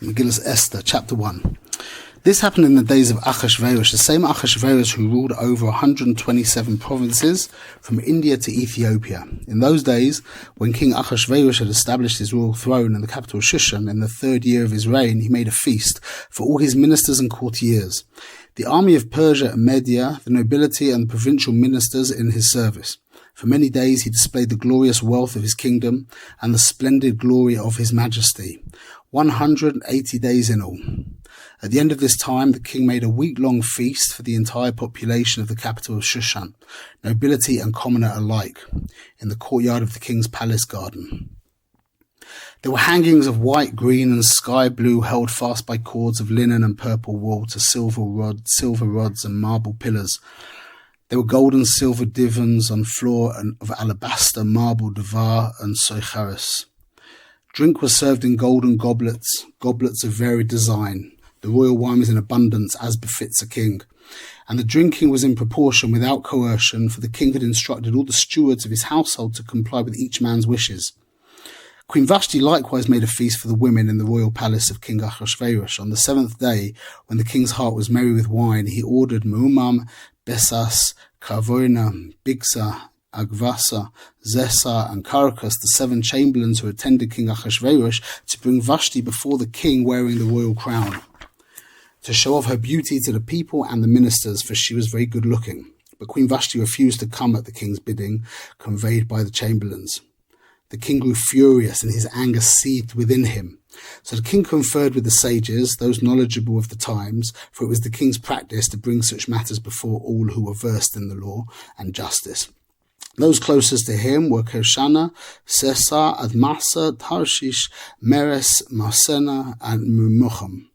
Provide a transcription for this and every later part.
Megilas Esther, chapter 1. This happened in the days of Achashverosh, the same Achashverosh who ruled over 127 provinces from India to Ethiopia. In those days, when King Achashverosh had established his royal throne in the capital Shushan in the 3rd year of his reign, he made a feast for all his ministers and courtiers, the army of Persia and Media, the nobility and the provincial ministers in his service. For many days he displayed the glorious wealth of his kingdom and the splendid glory of his majesty. 180 days in all. At the end of this time, the king made a week-long feast for the entire population of the capital of Shushan, nobility and commoner alike, in the courtyard of the king's palace garden. There were hangings of white, green, and sky blue held fast by cords of linen and purple wool to silver rods and marble pillars. There were gold and silver divans on floor of alabaster, marble, davar, and soicharis. Drink was served in golden goblets of varied design. The royal wine was in abundance, as befits a king. And the drinking was in proportion, without coercion, for the king had instructed all the stewards of his household to comply with each man's wishes. Queen Vashti likewise made a feast for the women in the royal palace of King Achashverosh. On the 7th day, when the king's heart was merry with wine, he ordered Meumam, Besas, Karvoina, Bigsa, Agvasa, Zesa, and Caracas, the 7 chamberlains who attended King Achashverosh, to bring Vashti before the king wearing the royal crown, to show off her beauty to the people and the ministers, for she was very good looking. But Queen Vashti refused to come at the king's bidding, conveyed by the chamberlains. The king grew furious, and his anger seethed within him. So the king conferred with the sages, those knowledgeable of the times, for it was the king's practice to bring such matters before all who were versed in the law and justice. Those closest to him were Kershana, Sesa, Admasa, Tarshish, Meres, Marsena, and Memucham,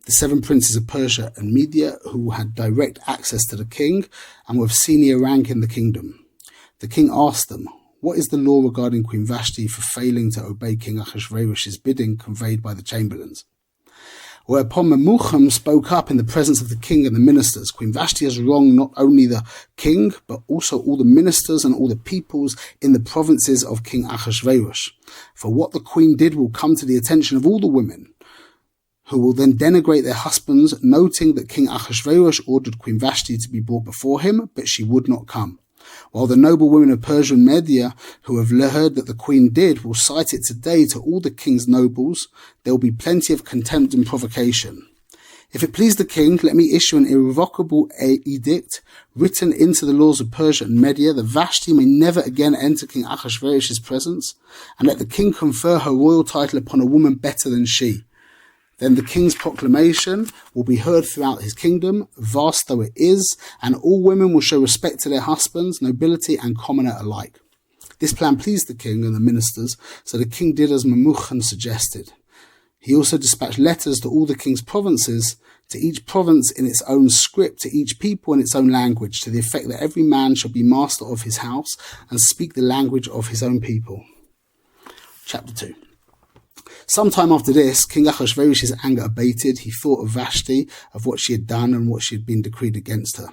the 7 princes of Persia and Media, who had direct access to the king and were of senior rank in the kingdom. The king asked them, "What is the law regarding Queen Vashti for failing to obey King Achashverosh's bidding conveyed by the chamberlains?" Whereupon Memucham spoke up in the presence of the king and the ministers. "Queen Vashti has wronged not only the king, but also all the ministers and all the peoples in the provinces of King Achashverosh. For what the queen did will come to the attention of all the women, who will then denigrate their husbands, noting that King Achashverosh ordered Queen Vashti to be brought before him, but she would not come. While the noble women of Persia and Media, who have heard that the queen did, will cite it today to all the king's nobles, there will be plenty of contempt and provocation. If it please the king, let me issue an irrevocable edict written into the laws of Persia and Media that Vashti may never again enter King Achashverosh's presence, and let the king confer her royal title upon a woman better than she. Then the king's proclamation will be heard throughout his kingdom, vast though it is, and all women will show respect to their husbands, nobility and commoner alike." This plan pleased the king and the ministers, so the king did as Memucham suggested. He also dispatched letters to all the king's provinces, to each province in its own script, to each people in its own language, to the effect that every man shall be master of his house and speak the language of his own people. Chapter 2. Sometime after this, King Achashverosh's anger abated. He thought of Vashti, of what she had done and what she had been decreed against her.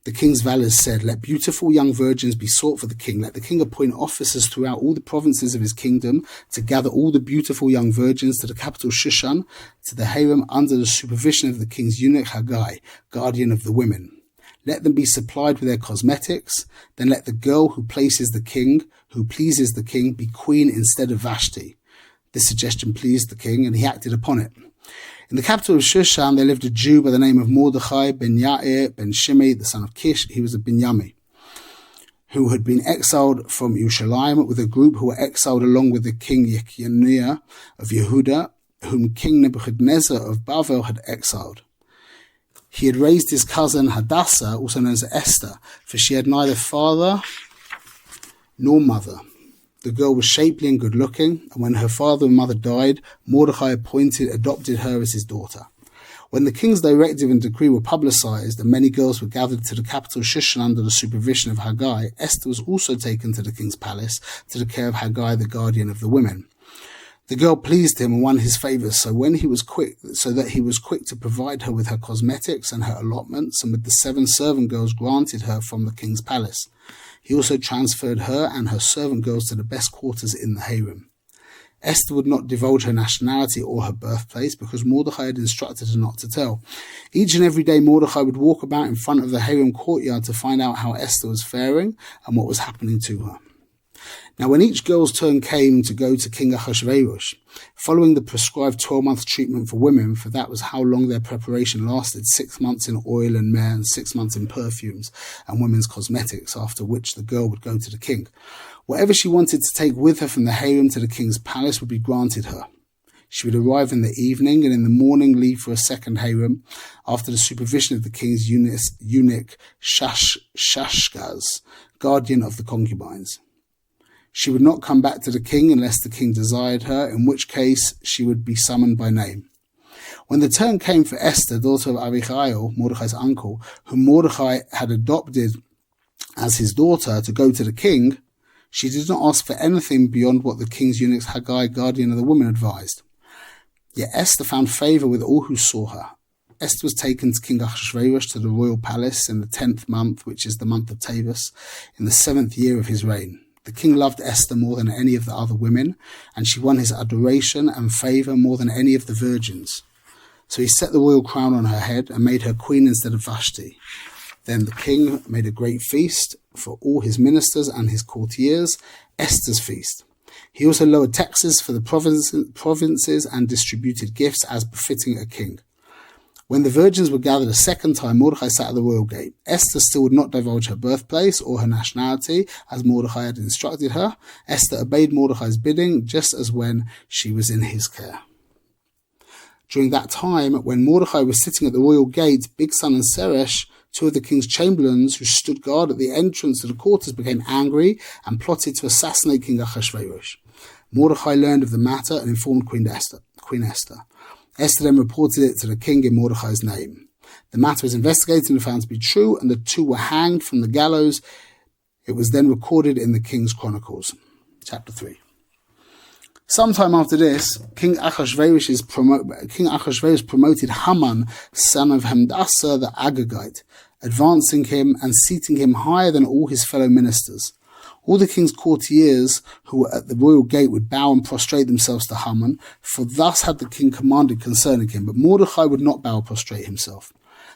The king's valets said, "Let beautiful young virgins be sought for the king. Let the king appoint officers throughout all the provinces of his kingdom to gather all the beautiful young virgins to the capital Shushan, to the harem under the supervision of the king's eunuch Haggai, guardian of the women. Let them be supplied with their cosmetics. Then let the girl who pleases the king, be queen instead of Vashti." This suggestion pleased the king, and he acted upon it. In the capital of Shushan, there lived a Jew by the name of Mordechai ben Yair ben Shimei, the son of Kish. He was a Binyami, who had been exiled from Yerushalayim with a group who were exiled along with the king Yekoniah of Yehuda, whom King Nebuchadnezzar of Bavel had exiled. He had raised his cousin Hadassah, also known as Esther, for she had neither father nor mother. The girl was shapely and good-looking, and when her father and mother died, Mordechai adopted her as his daughter. When the king's directive and decree were publicized, and many girls were gathered to the capital Shushan under the supervision of Haggai, Esther was also taken to the king's palace to the care of Haggai, the guardian of the women. The girl pleased him and won his favor, so that he was quick to provide her with her cosmetics and her allotments, and with the 7 servant girls granted her from the king's palace. He also transferred her and her servant girls to the best quarters in the harem. Esther would not divulge her nationality or her birthplace because Mordecai had instructed her not to tell. Each and every day Mordecai would walk about in front of the harem courtyard to find out how Esther was faring and what was happening to her. Now, when each girl's turn came to go to King Ahasuerus, following the prescribed 12-month treatment for women, for that was how long their preparation lasted, 6 months in oil and myrrh and 6 months in perfumes and women's cosmetics, after which the girl would go to the king. Whatever she wanted to take with her from the harem to the king's palace would be granted her. She would arrive in the evening and in the morning leave for a second harem after the supervision of the king's eunuch Shashgaz, guardian of the concubines. She would not come back to the king unless the king desired her, in which case she would be summoned by name. When the turn came for Esther, daughter of Abihail, Mordecai's uncle, whom Mordecai had adopted as his daughter, to go to the king, she did not ask for anything beyond what the king's eunuch Haggai, guardian of the woman, advised. Yet Esther found favour with all who saw her. Esther was taken to King Ahasuerus to the royal palace in the 10th month, which is the month of Tavis, in the 7th year of his reign. The king loved Esther more than any of the other women, and she won his adoration and favour more than any of the virgins. So he set the royal crown on her head and made her queen instead of Vashti. Then the king made a great feast for all his ministers and his courtiers, Esther's feast. He also lowered taxes for the provinces and distributed gifts as befitting a king. When the virgins were gathered a second time, Mordecai sat at the royal gate. Esther still would not divulge her birthplace or her nationality, as Mordecai had instructed her. Esther obeyed Mordecai's bidding, just as when she was in his care. During that time, when Mordecai was sitting at the royal gate, Bigsan and Seresh, two of the king's chamberlains who stood guard at the entrance to the quarters, became angry and plotted to assassinate King Ahasuerus. Mordecai learned of the matter and informed Queen Esther. Esther then reported it to the king in Mordecai's name. The matter was investigated and found to be true, and the two were hanged from the gallows. It was then recorded in the King's Chronicles. Chapter 3. Sometime after this, King Ahasuerus promoted Haman, son of Hamdassa the Agagite, advancing him and seating him higher than all his fellow ministers. All the king's courtiers who were at the royal gate would bow and prostrate themselves to Haman, for thus had the king commanded concerning him. But Mordecai would not bow or prostrate himself.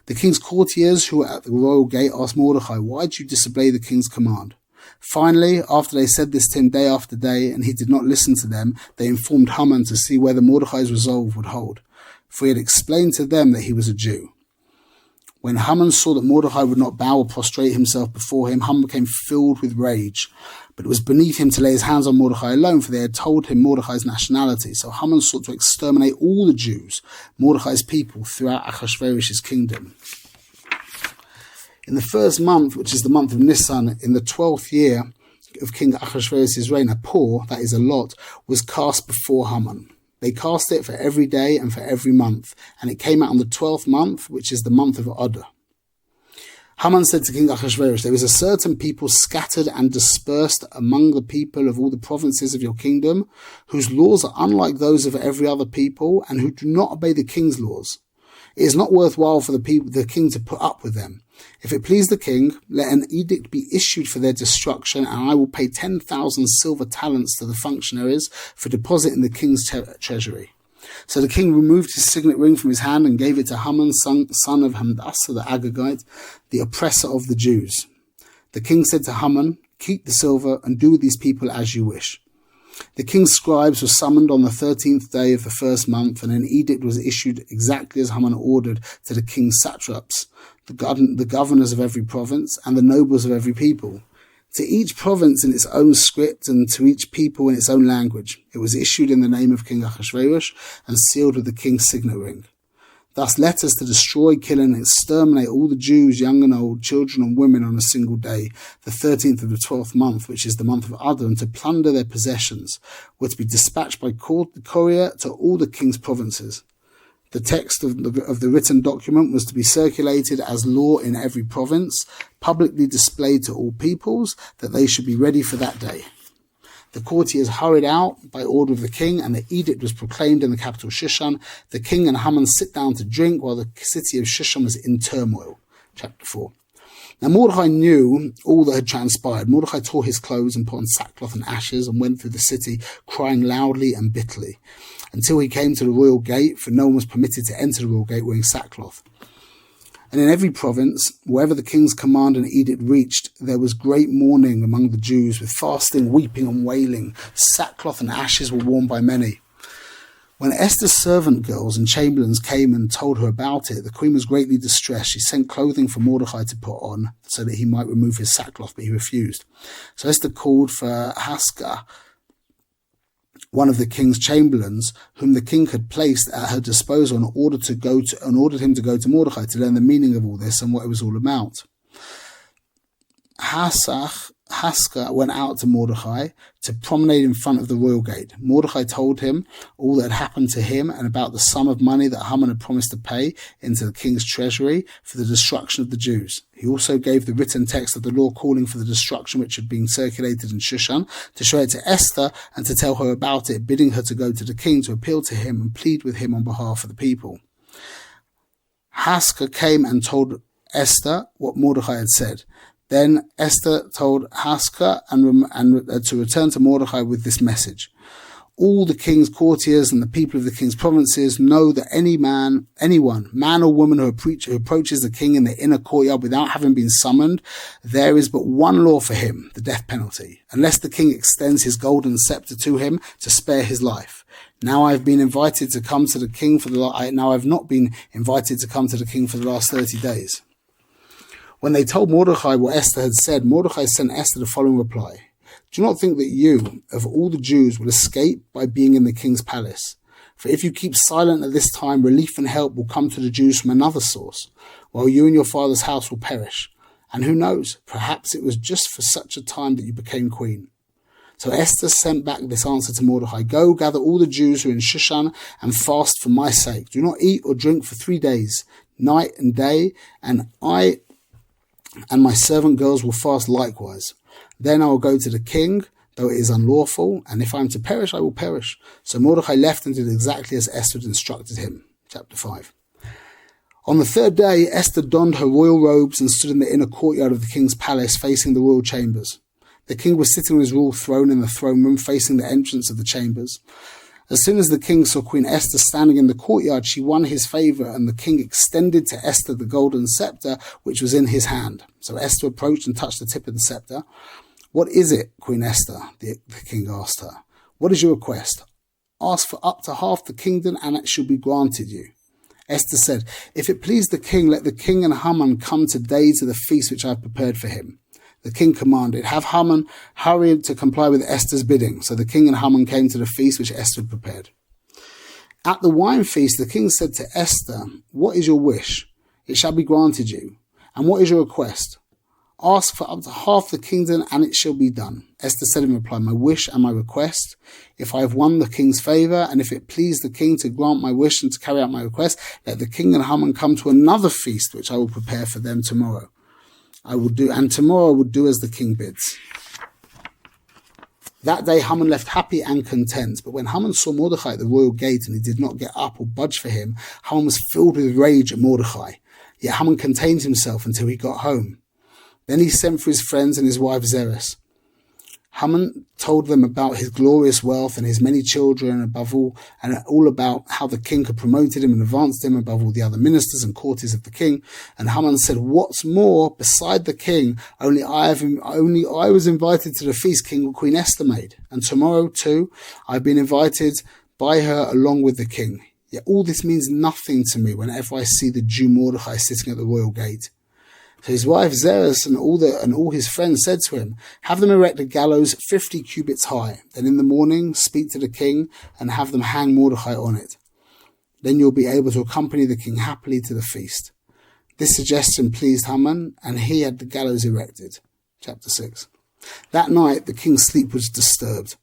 The king's courtiers who were at the royal gate asked Mordecai, "Why do you disobey the king's command?" Finally, after they said this to him day after day, and he did not listen to them, they informed Haman to see whether Mordecai's resolve would hold, for he had explained to them that he was a Jew. When Haman saw that Mordecai would not bow or prostrate himself before him, Haman became filled with rage. But it was beneath him to lay his hands on Mordecai alone, for they had told him Mordecai's nationality. So Haman sought to exterminate all the Jews, Mordecai's people, throughout Ahasuerus' kingdom. In the first month, which is the month of Nisan, in the 12th year of King Ahasuerus' reign, a pour, that is a lot, was cast before Haman. They cast it for every day and for every month, and it came out on the 12th month, which is the month of Adar. Haman said to King Ahasuerus, "There is a certain people scattered and dispersed among the people of all the provinces of your kingdom, whose laws are unlike those of every other people, and who do not obey the king's laws. It is not worthwhile for the king to put up with them. If it please the king, let an edict be issued for their destruction, and I will pay 10,000 silver talents to the functionaries for deposit in the king's treasury." So the king removed his signet ring from his hand and gave it to Haman, son of Hamdassa the Agagite, the oppressor of the Jews. The king said to Haman, "Keep the silver and do with these people as you wish." The king's scribes were summoned on the 13th day of the first month, and an edict was issued exactly as Haman ordered to the king's satraps, the governors of every province, and the nobles of every people. To each province in its own script, and to each people in its own language. It was issued in the name of King Ahasuerus, and sealed with the king's signet ring. Thus letters to destroy, kill, and exterminate all the Jews, young and old, children and women on a single day, the 13th of the 12th month, which is the month of Adar, and to plunder their possessions, were to be dispatched by courier to all the king's provinces. The text of the written document was to be circulated as law in every province, publicly displayed to all peoples, that they should be ready for that day. The courtiers hurried out by order of the king, and the edict was proclaimed in the capital Shushan. The king and Haman sit down to drink while the city of Shushan was in turmoil. Chapter 4. Now Mordecai knew all that had transpired. Mordecai tore his clothes and put on sackcloth and ashes and went through the city crying loudly and bitterly until he came to the royal gate, for no one was permitted to enter the royal gate wearing sackcloth. And in every province, wherever the king's command and edict reached, there was great mourning among the Jews, with fasting, weeping and wailing. Sackcloth and ashes were worn by many. When Esther's servant girls and chamberlains came and told her about it, the queen was greatly distressed. She sent clothing for Mordecai to put on so that he might remove his sackcloth, but he refused. So Esther called for Haskah, one of the king's chamberlains, whom the king had placed at her disposal and ordered him to go to Mordecai to learn the meaning of all this and what it was all about. Haskah went out to Mordecai to promenade in front of the royal gate. Mordecai told him all that had happened to him and about the sum of money that Haman had promised to pay into the king's treasury for the destruction of the Jews. He also gave the written text of the law calling for the destruction which had been circulated in Shushan to show it to Esther and to tell her about it, bidding her to go to the king to appeal to him and plead with him on behalf of the people. Haskah came and told Esther what Mordecai had said. Then Esther told Haskah to return to Mordecai with this message. All the king's courtiers and the people of the king's provinces know that anyone, man or woman who approaches the king in the inner courtyard without having been summoned, there is but one law for him, the death penalty, unless the king extends his golden scepter to him to spare his life. Now I have been invited to come to the king now I have not been invited to come to the king for the last 30 days. When they told Mordecai what Esther had said, Mordecai sent Esther the following reply. Do not think that you, of all the Jews, will escape by being in the king's palace. For if you keep silent at this time, relief and help will come to the Jews from another source, while you and your father's house will perish. And who knows, perhaps it was just for such a time that you became queen. So Esther sent back this answer to Mordecai. Go, gather all the Jews who are in Shushan and fast for my sake. Do not eat or drink for 3 days, night and day, and I and my servant girls will fast likewise. Then I will go to the king, though it is unlawful, and if I am to perish, I will perish. So Mordecai left and did exactly as Esther had instructed him. Chapter 5. On the 3rd day, Esther donned her royal robes and stood in the inner courtyard of the king's palace, facing the royal chambers. The king was sitting on his royal throne in the throne room, facing the entrance of the chambers. As soon as the king saw Queen Esther standing in the courtyard, she won his favor, and the king extended to Esther the golden scepter which was in his hand. So Esther approached and touched the tip of the scepter. What is it, Queen Esther? The king asked her. What is your request? Ask for up to half the kingdom, and it shall be granted you. Esther said, If it please the king, let the king and Haman come today to the feast which I have prepared for him. The king commanded, have Haman hurry to comply with Esther's bidding. So the king and Haman came to the feast which Esther had prepared. At the wine feast, the king said to Esther, What is your wish? It shall be granted you. And what is your request? Ask for up to half the kingdom, and it shall be done. Esther said in reply, My wish and my request, if I have won the king's favor, and if it please the king to grant my wish and to carry out my request, let the king and Haman come to another feast which I will prepare for them tomorrow. Tomorrow I will do as the king bids. That day Haman left happy and content, but when Haman saw Mordecai at the royal gate and he did not get up or budge for him, Haman was filled with rage at Mordecai. Yet Haman contained himself until he got home. Then he sent for his friends and his wife Zeresh. Haman told them about his glorious wealth and his many children, and all about how the king had promoted him and advanced him above all the other ministers and courtiers of the king. And Haman said, What's more, beside the king, only I was invited to the feast Queen Esther made, and tomorrow too I've been invited by her along with the king. Yet all this means nothing to me whenever I see the Jew Mordecai sitting at the royal gate. So his wife Zeresh and all his friends said to him, Have them erect a gallows 50 cubits high. Then in the morning speak to the king and have them hang Mordecai on it. Then you'll be able to accompany the king happily to the feast. This suggestion pleased Haman, and he had the gallows erected. Chapter 6. That night the king's sleep was disturbed.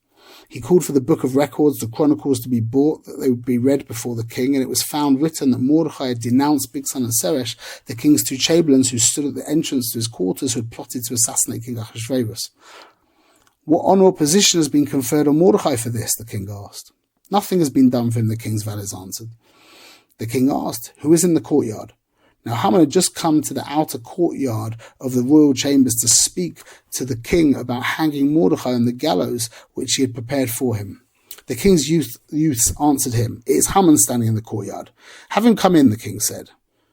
He called for the book of records, the chronicles, to be brought, that they would be read before the king, and it was found written that Mordecai had denounced Bigsan and Zeresh, the king's 2 chamberlains who stood at the entrance to his quarters, who had plotted to assassinate King Ahasuerus. What honor or position has been conferred on Mordecai for this? The king asked. Nothing has been done for him, the king's valets answered. The king asked, Who is in the courtyard? Now Haman had just come to the outer courtyard of the royal chambers to speak to the king about hanging Mordecai on the gallows which he had prepared for him. The king's youths answered him, "It is Haman standing in the courtyard." "Have him come in," the king said.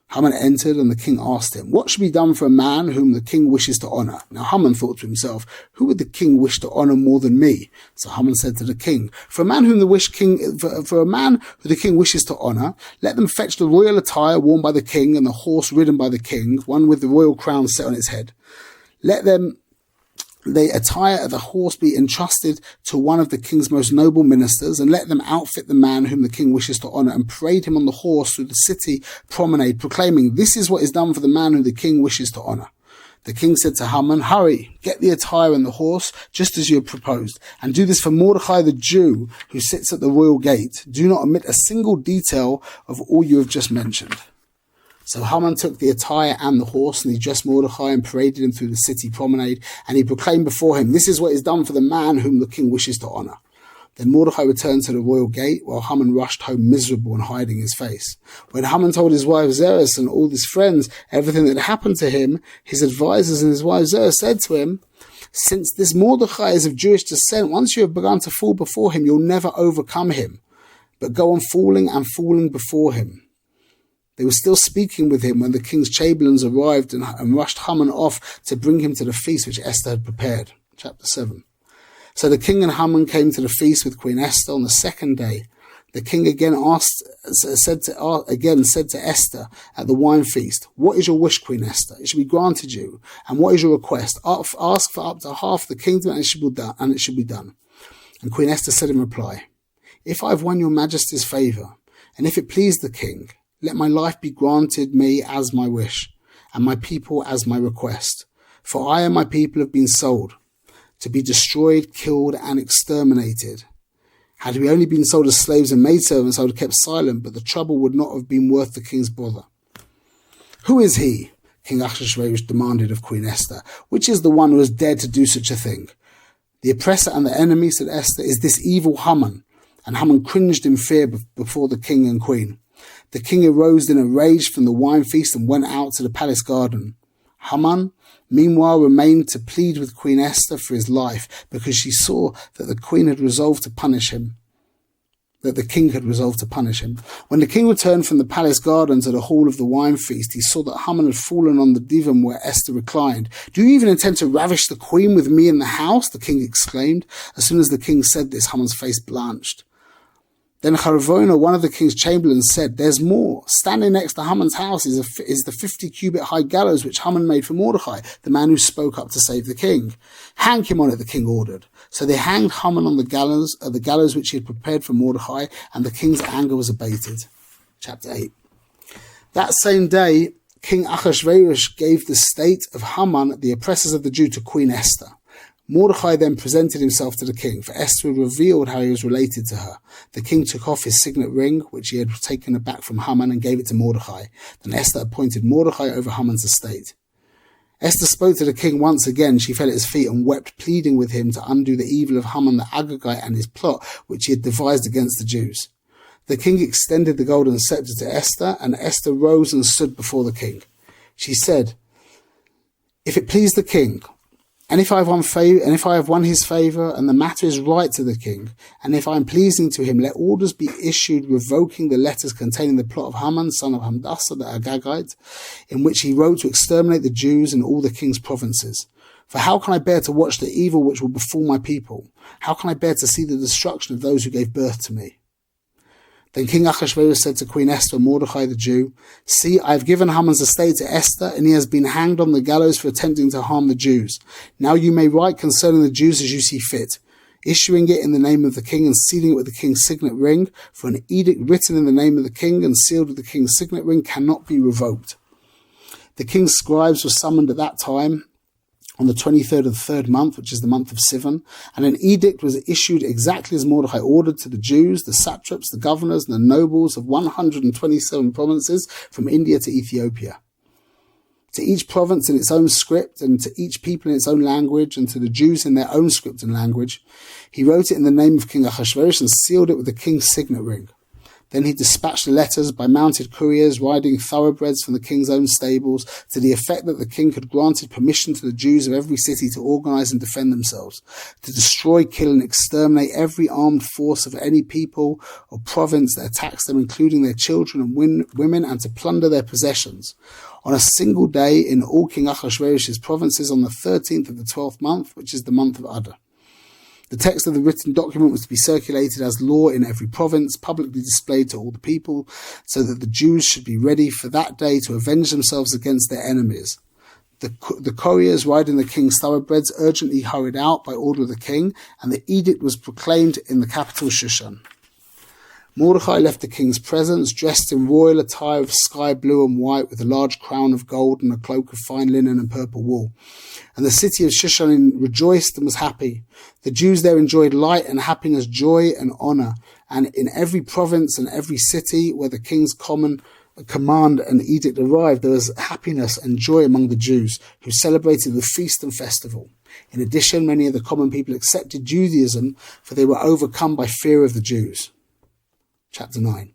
Haman entered, and the king asked him, "What should be done for a man whom the king wishes to honor?" Now Haman thought to himself, "Who would the king wish to honor more than me?" So Haman said to the king, For a man who the king wishes to honor, let them fetch the royal attire worn by the king and the horse ridden by the king, one with the royal crown set on its head. Let the attire of the horse be entrusted to one of the king's most noble ministers, and let them outfit the man whom the king wishes to honor and parade him on the horse through the city promenade, proclaiming, "This is what is done for the man whom the king wishes to honor." The king said to Haman, "Hurry, get the attire and the horse, just as you have proposed, and do this for Mordecai the Jew, who sits at the royal gate. Do not omit a single detail of all you have just mentioned." So Haman took the attire and the horse, and he dressed Mordecai and paraded him through the city promenade, and he proclaimed before him, "This is what is done for the man whom the king wishes to honor." Then Mordecai returned to the royal gate, while Haman rushed home miserable and hiding his face. When Haman told his wife Zeresh and all his friends everything that had happened to him, his advisers and his wife Zeresh said to him, "Since this Mordecai is of Jewish descent, once you have begun to fall before him, you'll never overcome him, but go on falling and falling before him." They were still speaking with him when the king's chamberlains arrived and rushed Haman off to bring him to the feast which Esther had prepared. Chapter 7. So the king and Haman came to the feast with Queen Esther on the second day. The king again said to Esther at the wine feast, "What is your wish, Queen Esther? It shall be granted you. And what is your request? Ask for up to half the kingdom, and it shall be done." And Queen Esther said in reply, "If I have won your majesty's favour, and if it please the king, let my life be granted me as my wish, and my people as my request. For I and my people have been sold, to be destroyed, killed, and exterminated. Had we only been sold as slaves and maidservants, I would have kept silent, but the trouble would not have been worth the king's bother." "Who is he?" King Ahasuerus demanded of Queen Esther. "Which is the one who has dared to do such a thing?" "The oppressor and the enemy," said Esther, "is this evil Haman." And Haman cringed in fear before the king and queen. The king arose in a rage from the wine feast and went out to the palace garden. Haman, meanwhile, remained to plead with Queen Esther for his life, because she saw that the king had resolved to punish him. When the king returned from the palace garden to the hall of the wine feast, he saw that Haman had fallen on the divan where Esther reclined. "Do you even intend to ravish the queen with me in the house?" the king exclaimed. As soon as the king said this, Haman's face blanched. Then Charavona, one of the king's chamberlains, said, "There's more. Standing next to Haman's house is the 50-cubit high gallows which Haman made for Mordecai, the man who spoke up to save the king. Hang him on it," the king ordered. So they hanged Haman on the gallows which he had prepared for Mordecai, and the king's anger was abated. Chapter 8. That same day, King Ahasuerus gave the state of Haman, the oppressors of the Jew, to Queen Esther. Mordecai then presented himself to the king, for Esther had revealed how he was related to her. The king took off his signet ring, which he had taken back from Haman, and gave it to Mordecai. Then Esther appointed Mordecai over Haman's estate. Esther spoke to the king once again. She fell at his feet and wept, pleading with him to undo the evil of Haman the Agagite and his plot, which he had devised against the Jews. The king extended the golden scepter to Esther, and Esther rose and stood before the king. She said, "If it please the king, and if I have won his favour, and the matter is right to the king, and if I am pleasing to him, let orders be issued revoking the letters containing the plot of Haman, son of Hamdassa the Agagite, in which he wrote to exterminate the Jews in all the king's provinces. For how can I bear to watch the evil which will befall my people? How can I bear to see the destruction of those who gave birth to me?" Then King Ahasuerus said to Queen Esther and Mordecai the Jew, "See, I have given Haman's estate to Esther, and he has been hanged on the gallows for attempting to harm the Jews. Now you may write concerning the Jews as you see fit, issuing it in the name of the king and sealing it with the king's signet ring, for an edict written in the name of the king and sealed with the king's signet ring cannot be revoked." The king's scribes were summoned at that time, on the 23rd of the third month, which is the month of Sivan, and an edict was issued exactly as Mordecai ordered to the Jews, the satraps, the governors, and the nobles of 127 provinces from India to Ethiopia. To each province in its own script, and to each people in its own language, and to the Jews in their own script and language. He wrote it in the name of King Ahasuerus and sealed it with the king's signet ring. Then he dispatched letters by mounted couriers riding thoroughbreds from the king's own stables to the effect that the king had granted permission to the Jews of every city to organize and defend themselves, to destroy, kill, and exterminate every armed force of any people or province that attacks them, including their children and women, and to plunder their possessions. On a single day in all King Ahasuerus's provinces on the 13th of the 12th month, which is the month of Adar. The text of the written document was to be circulated as law in every province, publicly displayed to all the people, so that the Jews should be ready for that day to avenge themselves against their enemies. The couriers riding the king's thoroughbreds urgently hurried out by order of the king, and the edict was proclaimed in the capital Shushan. Mordecai left the king's presence, dressed in royal attire of sky blue and white, with a large crown of gold and a cloak of fine linen and purple wool. And the city of Shushan rejoiced and was happy. The Jews there enjoyed light and happiness, joy and honor. And in every province and every city where the king's command and edict arrived, there was happiness and joy among the Jews, who celebrated with feast and festival. In addition, many of the common people accepted Judaism, for they were overcome by fear of the Jews. Chapter 9.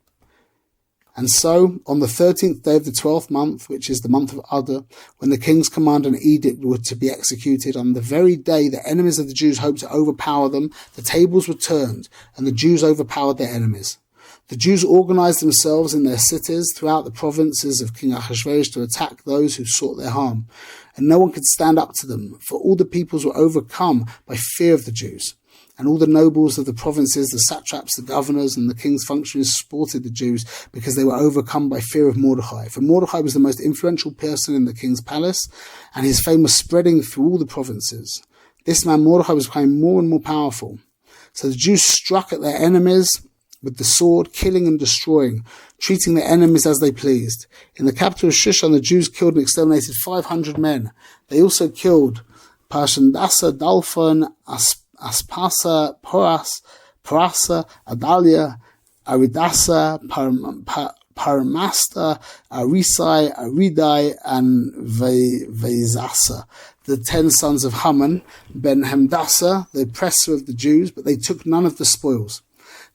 And so, on the 13th day of the 12th month, which is the month of Adar, when the king's command and edict were to be executed, on the very day the enemies of the Jews hoped to overpower them, the tables were turned, and the Jews overpowered their enemies. The Jews organized themselves in their cities throughout the provinces of King Ahasuerus to attack those who sought their harm, and no one could stand up to them, for all the peoples were overcome by fear of the Jews. And all the nobles of the provinces, the satraps, the governors, and the king's functionaries supported the Jews because they were overcome by fear of Mordecai. For Mordecai was the most influential person in the king's palace, and his fame was spreading through all the provinces. This man Mordecai was becoming more and more powerful. So the Jews struck at their enemies with the sword, killing and destroying, treating their enemies as they pleased. In the capital of Shushan, the Jews killed and exterminated 500 men. They also killed Parshandasa, Dalphon, Aspasa, Parasa, Adalia, Aridasa, Paramasta, Arisai, Aridai, and Vezasa, the 10 sons of Haman, Ben Hamdasa, the oppressor of the Jews, but they took none of the spoils.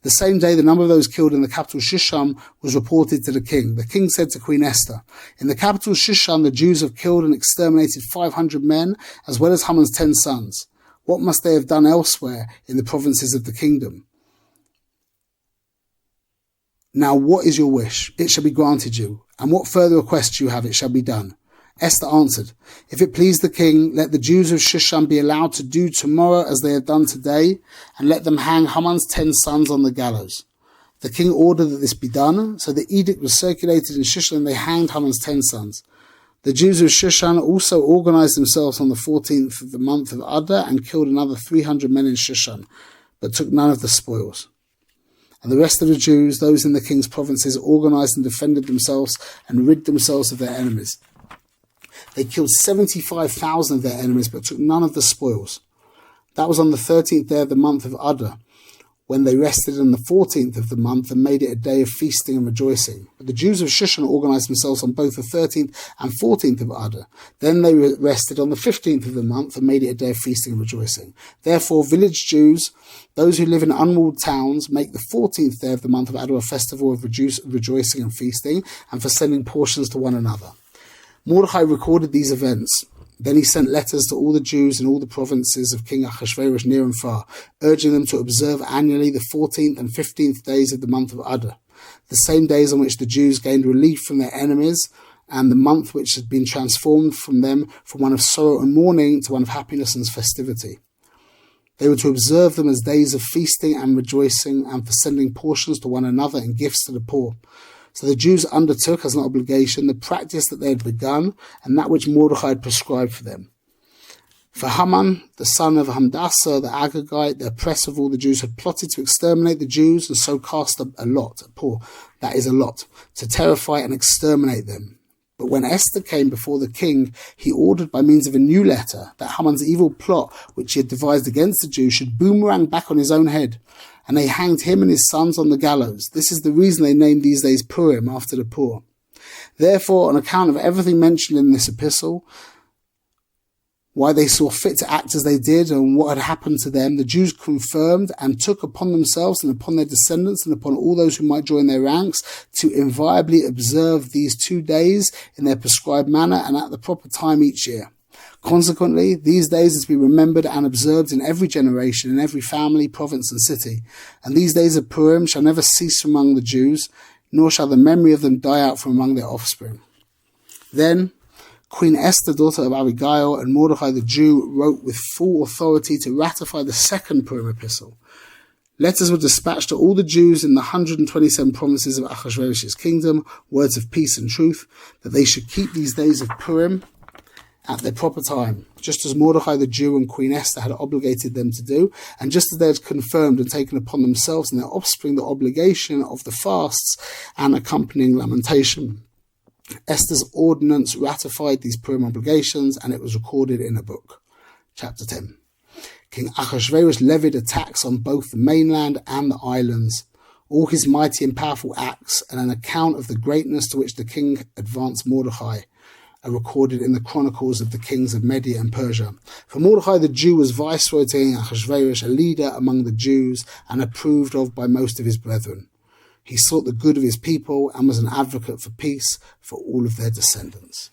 The same day, the number of those killed in the capital Shushan was reported to the king. The king said to Queen Esther, "In the capital Shushan, the Jews have killed and exterminated 500 men, as well as Haman's 10 sons. What must they have done elsewhere in the provinces of the kingdom? Now what is your wish? It shall be granted you. And what further requests you have, it shall be done." Esther answered, "If it please the king, let the Jews of Shushan be allowed to do tomorrow as they have done today, and let them hang Haman's 10 sons on the gallows." The king ordered that this be done, so the edict was circulated in Shushan, and they hanged Haman's 10 sons. The Jews of Shushan also organized themselves on the 14th of the month of Adar and killed another 300 men in Shushan, but took none of the spoils. And the rest of the Jews, those in the king's provinces, organized and defended themselves and rid themselves of their enemies. They killed 75,000 of their enemies, but took none of the spoils. That was on the 13th day of the month of Adar, when they rested on the 14th of the month and made it a day of feasting and rejoicing. But the Jews of Shushan organized themselves on both the 13th and 14th of Adar. Then they rested on the 15th of the month and made it a day of feasting and rejoicing. Therefore, village Jews, those who live in unwalled towns, make the 14th day of the month of Adar a festival of rejoicing and feasting, and for sending portions to one another. Mordecai recorded these events. Then he sent letters to all the Jews in all the provinces of King Ahasuerus near and far, urging them to observe annually the 14th and 15th days of the month of Adar, the same days on which the Jews gained relief from their enemies, and the month which had been transformed from them from one of sorrow and mourning to one of happiness and festivity. They were to observe them as days of feasting and rejoicing, and for sending portions to one another and gifts to the poor. So the Jews undertook as an obligation the practice that they had begun and that which Mordecai had prescribed for them. For Haman, the son of Hamdasa, the Agagite, the oppressor of all the Jews, had plotted to exterminate the Jews and so cast a lot, to terrify and exterminate them. But when Esther came before the king, he ordered by means of a new letter that Haman's evil plot, which he had devised against the Jews, should boomerang back on his own head. And they hanged him and his sons on the gallows. This is the reason they named these days Purim, after the poor. Therefore, on account of everything mentioned in this epistle, why they saw fit to act as they did and what had happened to them, the Jews confirmed and took upon themselves and upon their descendants and upon all those who might join their ranks to inviolably observe these 2 days in their prescribed manner and at the proper time each year. Consequently, these days are to be remembered and observed in every generation, in every family, province and city. And these days of Purim shall never cease from among the Jews, nor shall the memory of them die out from among their offspring. Then Queen Esther, daughter of Abigail, and Mordecai the Jew wrote with full authority to ratify the second Purim epistle. Letters were dispatched to all the Jews in the 127 provinces of Ahasuerus' kingdom, words of peace and truth, that they should keep these days of Purim at their proper time, just as Mordecai the Jew and Queen Esther had obligated them to do, and just as they had confirmed and taken upon themselves and their offspring the obligation of the fasts and accompanying lamentation. Esther's ordinance ratified these Purim obligations, and it was recorded in a book. Chapter 10. King Ahasuerus levied a tax on both the mainland and the islands. All his mighty and powerful acts, and an account of the greatness to which the king advanced Mordecai, are recorded in the chronicles of the kings of Media and Persia. For Mordecai the Jew was viceroy to King Ahasuerus, a leader among the Jews, and approved of by most of his brethren. He sought the good of his people and was an advocate for peace for all of their descendants.